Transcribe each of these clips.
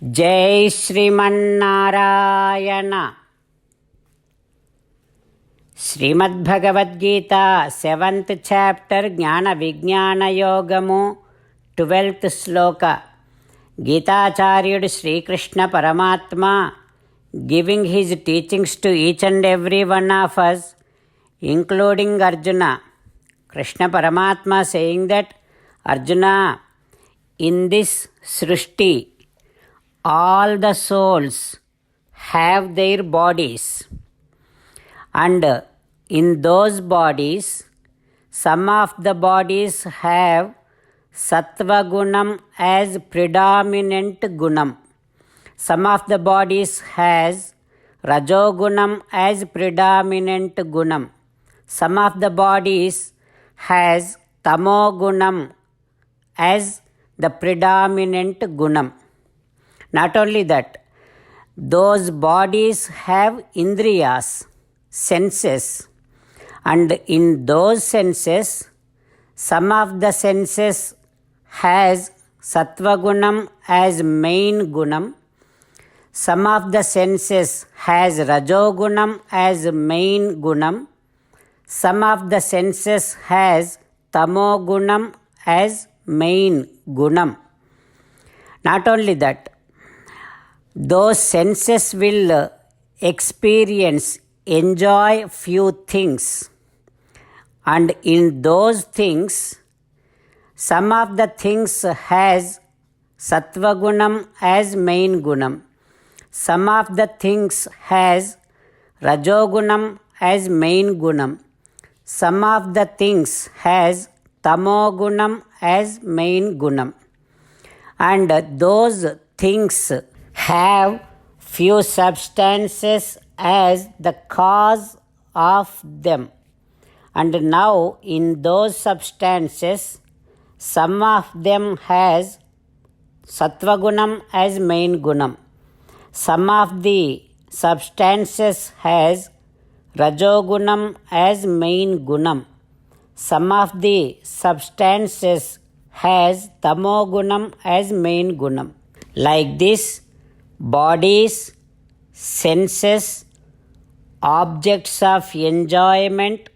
जय Sriman Narayana. Shrimad Bhagavad Gita 7th chapter ज्ञान विज्ञान योगमु 12th श्लोक। गीताचार्युడు श्रीकृष्ण परमात्मा giving his teachings to each and every one of us, including Arjuna. Krishna Paramatma saying that, Arjuna, in this Srishti, all the souls have their bodies, and in those bodies, some of the bodies have sattva gunam as predominant gunam, some of the bodies has rajogunam as predominant gunam, some of the bodies has tamogunam as the predominant gunam. Not only that, those bodies have indriyas, senses, and in those senses, some of the senses has sattva gunam as main gunam, some of the senses has rajogunam as main gunam, some of the senses has tamogunam as main gunam. Not only that, those senses will experience, enjoy few things, and in those things, some of the things has sattva gunam as main gunam, some of the things has rajogunam as main gunam, some of the things has tamogunam as main gunam, and those things have few substances as the cause of them. And now in those substances, some of them has sattva gunam as main gunam, some of the substances has rajogunam as main gunam, some of the substances has tamogunam as main gunam. Like this, bodies, senses, objects of enjoyment,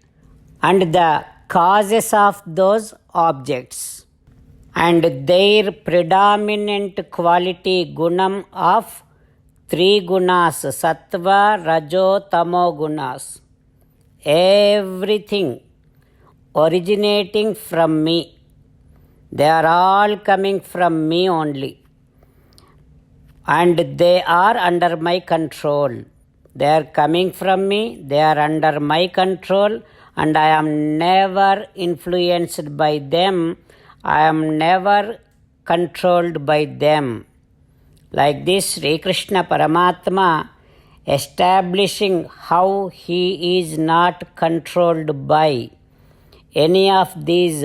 and the causes of those objects, and their predominant quality gunam of three gunas, sattva, rajo, tamo gunas, everything originating from me. They are all coming from me only, and they are under my control. They are coming from me, they are under my control, and I am never influenced by them. I am never controlled by them. Like this, Sri Krishna Paramatma establishing how he is not controlled by any of these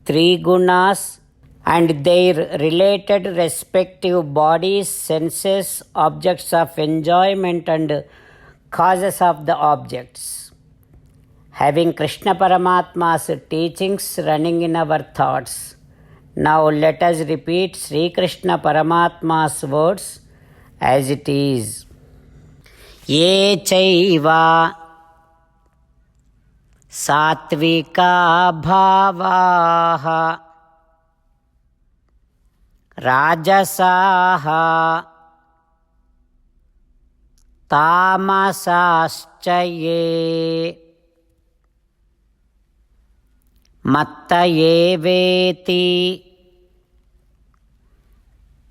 three gunas and their related respective bodies, senses, objects of enjoyment, and causes of the objects. Having Krishna Paramatma's teachings running in our thoughts, now let us repeat Sri Krishna Paramatma's words as it is. Ye chaiva satvika bhavaha rajasaha tamasascha ye matta eveti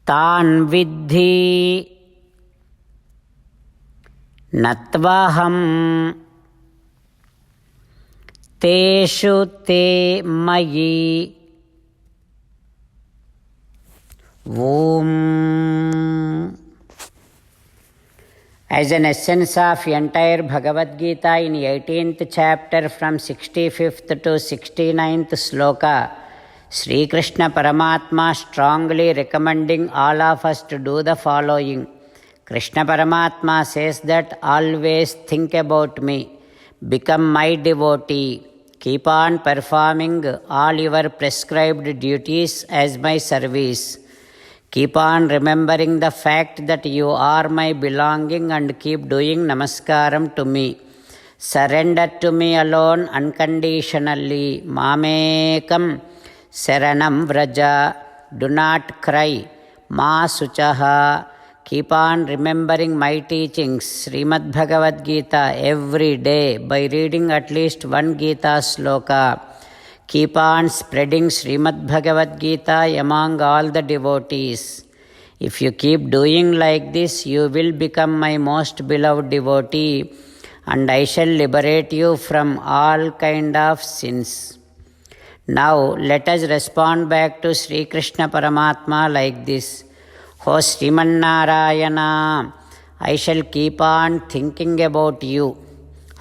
tan vidhi natvaham teshu te mayi. Om. As an essence of entire Bhagavad Gita in 18th chapter from 65th to 69th sloka, Sri Krishna Paramatma strongly recommending all of us to do the following. Krishna Paramatma says that always think about me, become my devotee, keep on performing all your prescribed duties as my service. Keep on remembering the fact that you are my belonging and keep doing namaskaram to me. Surrender to me alone unconditionally. Mamekam Saranam Vraja. Do not cry. Ma Suchaha. Keep on remembering my teachings, Srimad Bhagavad Gita, every day by reading at least one Gita sloka. Keep on spreading Srimad Bhagavad Gita among all the devotees. If you keep doing like this, you will become my most beloved devotee, and I shall liberate you from all kind of sins. Now let us respond back to Sri Krishna Paramatma like this. O Srimannarayana, I shall keep on thinking about you.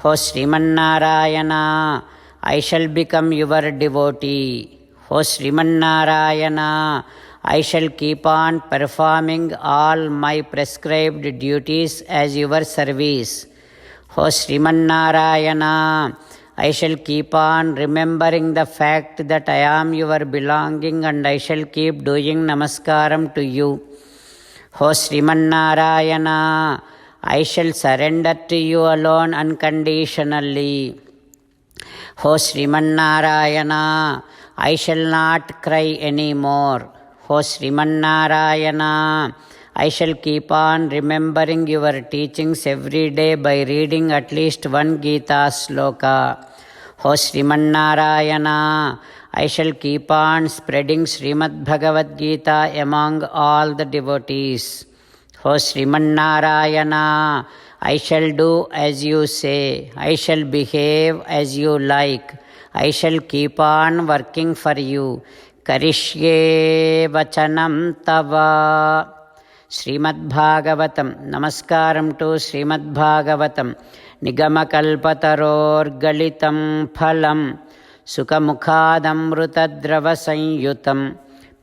O Srimannarayana, I shall become your devotee. O Srimannarayana, I shall keep on performing all my prescribed duties as your service. O Srimannarayana, I shall keep on remembering the fact that I am your belonging and I shall keep doing namaskaram to you. O Srimannarayana, I shall surrender to you alone unconditionally. O Srimannarayana, I shall not cry anymore. O Srimannarayana, I shall keep on remembering your teachings every day by reading at least one Gita sloka. O Srimannarayana, I shall keep on spreading Srimad Bhagavad Gita among all the devotees. O Srimannarayana, I shall do as you say. I shall behave as you like. I shall keep on working for you. Karishye vachanam tava. Srimad Bhagavatam. Namaskaram to Srimad Bhagavatam. Nigamakalpataror galitam phalam. Sukhamukhadamrutadravasanyutam.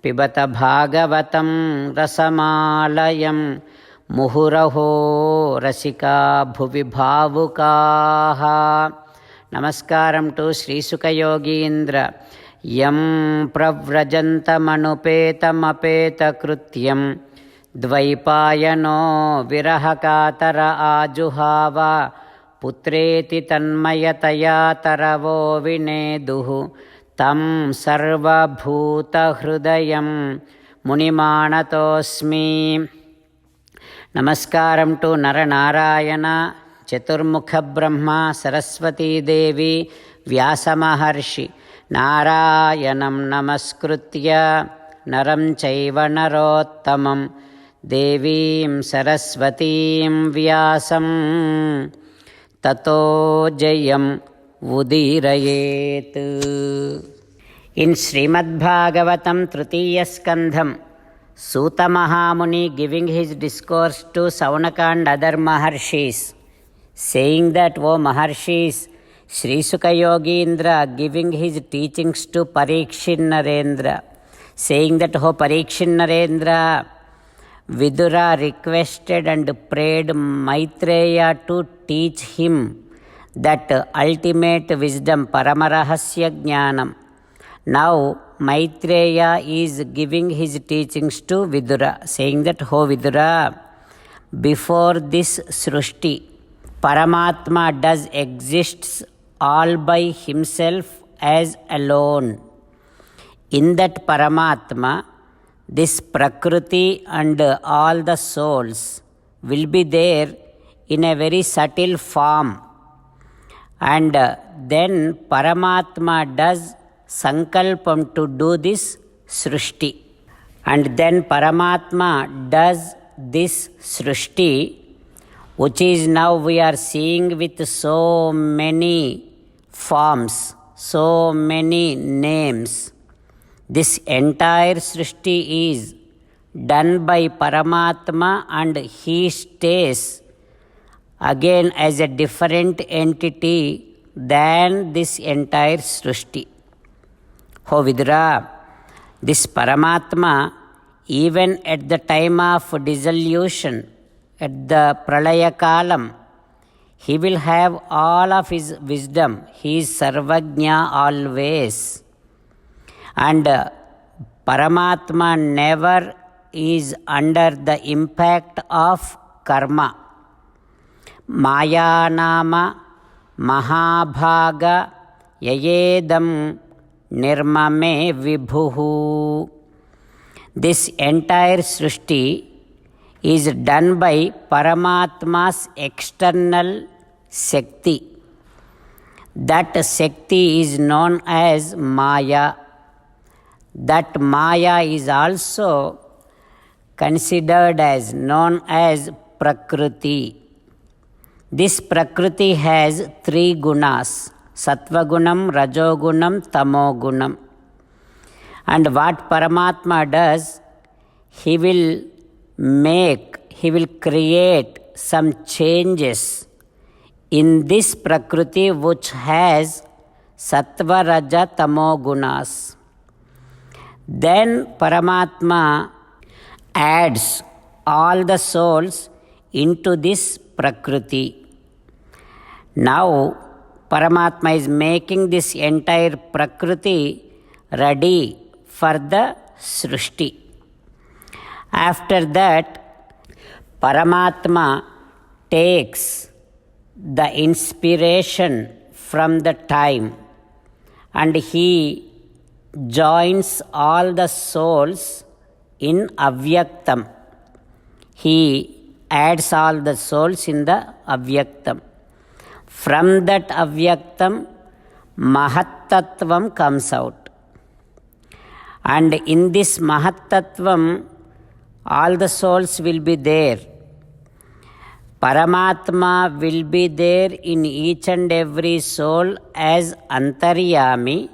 Pibata Bhagavatam rasamalayam. Muhuraho rasika bhuvi bhavukaha. Namaskaram to Sri Sukha Yogindra. Yam pravrajantamanupeta krutyam. Dvaipayano virahakatara ajuhava. Putreti tanmayataya taravo vineduhu. Tam sarva bhuta hrudayam munimanatosmi. Namaskaram to Naranarayana, Chaturmukha Brahma, Saraswati Devi, Vyasa Maharshi. Narayanam namaskritya naram chaiva narottamam devim saraswatim vyasam tato jayam udirayet. In Srimad Bhagavatam Tritiya Skandham, Suta Mahamuni giving his discourse to Saunaka and other Maharshis, saying that, O Maharshis, Sri Sukha Yogindra giving his teachings to Parikshit Narendra, saying that, O Parikshit Narendra, Vidura requested and prayed Maitreya to teach him that ultimate wisdom, Paramarahasya Jnanam. Now Maitreya is giving his teachings to Vidura, saying that, O Vidura, before this Srushti, Paramatma does exists all by himself as alone. In that Paramatma, this Prakriti and all the souls will be there in a very subtle form. And then Paramatma does sankalpam to do this Srushti. And then Paramatma does this Srushti, which is now we are seeing with so many forms, so many names. This entire Srushti is done by Paramatma and he stays again as a different entity than this entire Srushti. O Vidura, this Paramatma, even at the time of dissolution, at the Pralaya Kalam, he will have all of his wisdom. He is Sarvajna always. And Paramatma never is under the impact of karma. Maya nama mahabhaga yayedam nirmame vibhuhu. This entire Srishti is done by Paramatma's external Shakti. That Shakti is known as Maya. That Maya is also considered as known as Prakriti. This Prakriti has three gunas: Sattva gunam, Rajo gunam, Tamo gunam. And what Paramatma does, he will create some changes in this Prakriti which has Sattva, Raja, Tamo gunas. Then Paramatma adds all the souls into this Prakriti. Now Paramatma is making this entire Prakriti ready for the Srishti. After that, Paramatma takes the inspiration from the time and he joins all the souls in Avyaktam. He adds all the souls in the Avyaktam. From that Avyaktam, Mahattattvam comes out. And in this Mahattattvam, all the souls will be there. Paramatma will be there in each and every soul as Antaryami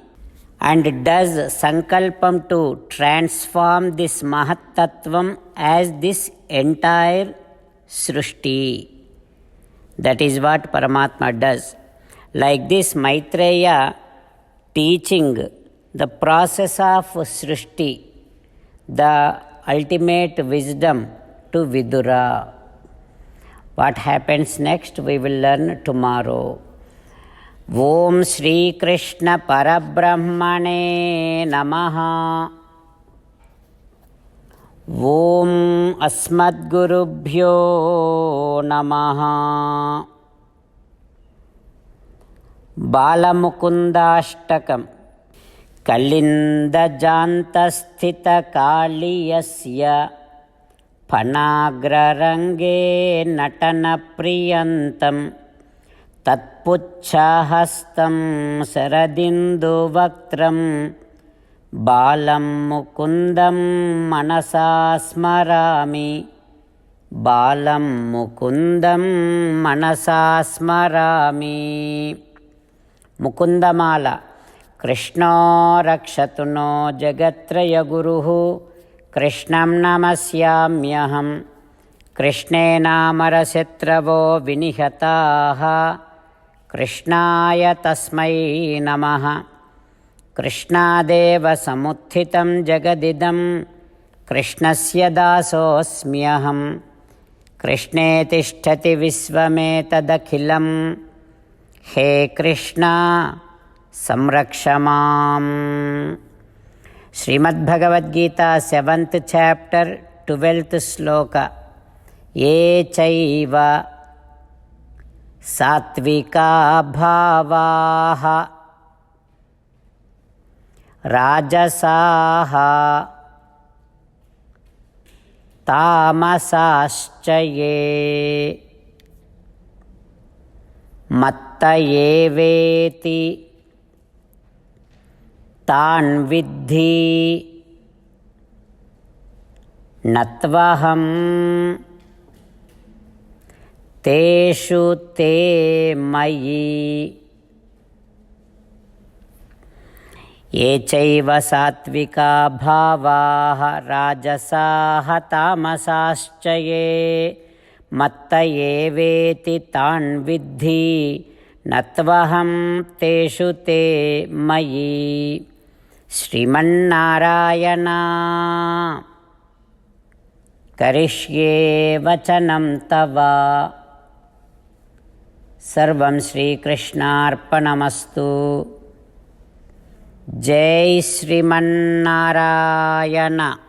and does sankalpam to transform this Mahattattvam as this entire Srishti. That is what Paramatma does. Like this, Maitreya teaching the process of Srishti, the ultimate wisdom to Vidura. What happens next we will learn tomorrow. Om Shri Krishna Parabrahmane Namaha. Om Asmadgurubhyo Namaha. Balamukundashtakam Kalindajantasthita Kaliyasya Panagrarange Natana Priyantam Tatpuchahastam Saradindu Vaktram Balam Mukundam Manasa Smarami. Balam Mukundam Manasa Smarami. Mukundamala. Krishna Rakshatuno Jagatraya Guruhu. Krishnam Namasyamyaham. Krishnena Marasetravo Vinihataha. Krishnaya Tasmai Namaha. Krishnadeva Samuthitam Jagadidam. Krishnasya Dasosmyaham. Krishne Tishtati Visvametadakhilam. He Krishna Samrakshamam. Srimad Bhagavad Gita 7th chapter 12th sloka. Ye chaiva satvika bhavaha rajasaha tamasascha ye matta yeveti tan vidhi natvaham teshu te mayi. Ye chaiva satvika bhavaha rajasaha tamasascha ye matta yeveti tan vidhi natvaham teshu te mayi. Srimannarayana karishye vachanam tava. Sarvam Shri Krishnarpanamastu. Jai Srimannarayana.